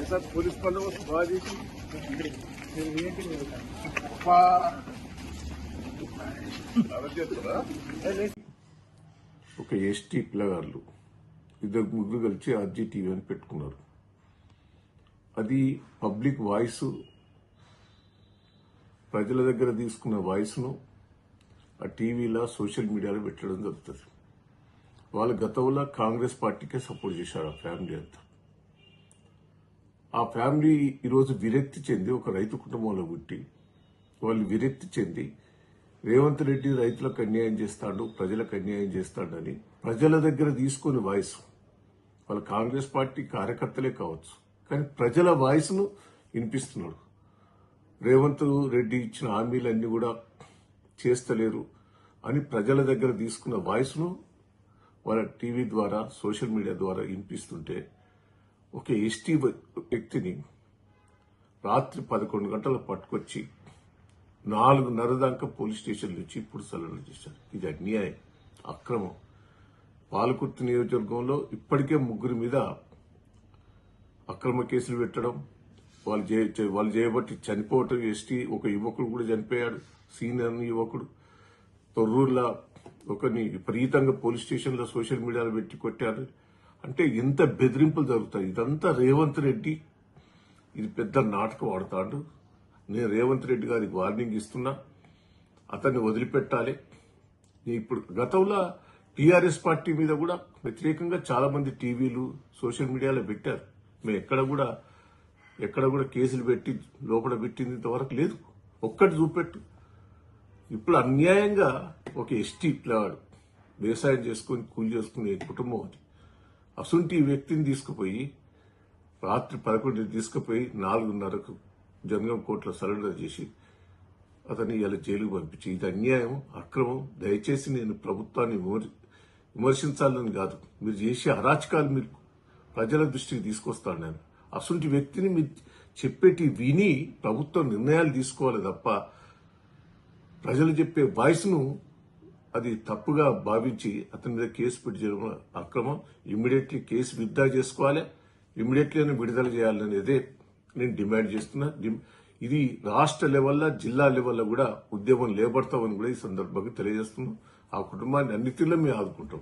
साथ पुलिस बंदोबस्त बाजी ఒక ఎస్టీ పిల్లగాళ్ళు ఇద్దరు ముగ్గురు కలిసి ఆర్జీ టీవీ అని పెట్టుకున్నారు. అది పబ్లిక్ వాయిస్, ప్రజల దగ్గర తీసుకున్న వాయిస్ను ఆ టీవీలో సోషల్ మీడియాలో పెట్టడం జరుగుతుంది. వాళ్ళు గతంలో కాంగ్రెస్ పార్టీకే సపోర్ట్ చేశారు. ఆ ఫ్యామిలీ అంతా, ఆ ఫ్యామిలీ ఈరోజు విరక్తి చెంది ఒక రైతు కుటుంబంలో పుట్టి వాళ్ళు విరక్తి చెంది రేవంత్ రెడ్డి రైతులకు అన్యాయం చేస్తాడు, ప్రజలకు అన్యాయం చేస్తాడని ప్రజల దగ్గర తీసుకుని వాయిస్, వాళ్ళ కాంగ్రెస్ పార్టీ కార్యకర్తలే కావచ్చు కానీ ప్రజల వాయిస్ ను వినిపిస్తున్నాడు. రేవంత్ రెడ్డి ఇచ్చిన హామీలన్నీ కూడా చేస్తలేరు అని ప్రజల దగ్గర తీసుకున్న వాయిస్ ను వాళ్ళ టీవీ ద్వారా సోషల్ మీడియా ద్వారా వినిపిస్తుంటే ఒక ఎస్టీ వ్యక్తిని రాత్రి 11 గంటలు పట్టుకొచ్చి 4:30 దాకా పోలీస్ స్టేషన్ నుంచి ఇప్పుడు సరెండర్ చేశారు. ఇది అన్యాయం, అక్రమం. పాలకుర్తి నియోజకవర్గంలో ఇప్పటికే 3 మీద అక్రమ కేసులు పెట్టడం, వాళ్ళు చేయబట్టి చనిపోవటం, ఎస్టీ ఒక యువకుడు కూడా చనిపోయాడు, సీనియర్ యువకుడు. తొర్రూరులో ఒకరిని విపరీతంగా పోలీస్ స్టేషన్లో సోషల్ మీడియాలో పెట్టి కొట్టారు. అంటే ఎంత బెదిరింపులు జరుగుతాయి. ఇదంతా రేవంత్ రెడ్డి ఇది పెద్ద నాటకం ఆడతాడు. నేను రేవంత్ రెడ్డి గారికి వార్నింగ్ ఇస్తున్నా, అతన్ని వదిలిపెట్టాలి. ఇప్పుడు గతంలో టీఆర్ఎస్ పార్టీ మీద కూడా వ్యతిరేకంగా చాలా మంది టీవీలు సోషల్ మీడియాలో పెట్టారు. మేము ఎక్కడ కూడా కేసులు పెట్టి లోపల పెట్టింది ఇంతవరకు లేదు. ఒక్కటి చూపెట్టు. ఇప్పుడు అన్యాయంగా ఒక ఎస్టీ పిల్లవాడు వ్యవసాయం చేసుకుని కూలి చేసుకునే కుటుంబం అది. అసుంటి వ్యక్తిని తీసుకుపోయి రాత్రి 11 తీసుకుపోయి 4:30కు జనగాం కోర్టులో సరెండర్ చేసి అతన్ని ఇలా జైలుకు పంపించి ఇది అన్యాయం, అక్రమం. దయచేసి నేను ప్రభుత్వాన్ని విమర్శించాలని కాదు, మీరు చేసే అరాచకాలు మీరు ప్రజల దృష్టికి తీసుకొస్తాను. నేను అసుంటి వ్యక్తిని మీరు చెప్పేటి విని ప్రభుత్వం నిర్ణయాలు తీసుకోవాలి తప్ప ప్రజలు చెప్పే వాయిస్ ను అది తప్పుగా భావించి అతని మీద కేసు పెట్టి చేయడం అక్రమం. ఇమ్మీడియట్లీ కేసు విత్డ్రా చేసుకోవాలి, ఇమ్మీడియట్లీ విడుదల చేయాలనేదే నేను డిమాండ్ చేస్తున్నా. ఇది రాష్ట్ర లెవెల్లో, జిల్లా లెవెల్లో కూడా ఉద్యమం లేబడతామని కూడా ఈ సందర్భంగా తెలియజేస్తున్నాం. ఆ కుటుంబాన్ని అన్నిటిలో మేము ఆదుకుంటాం.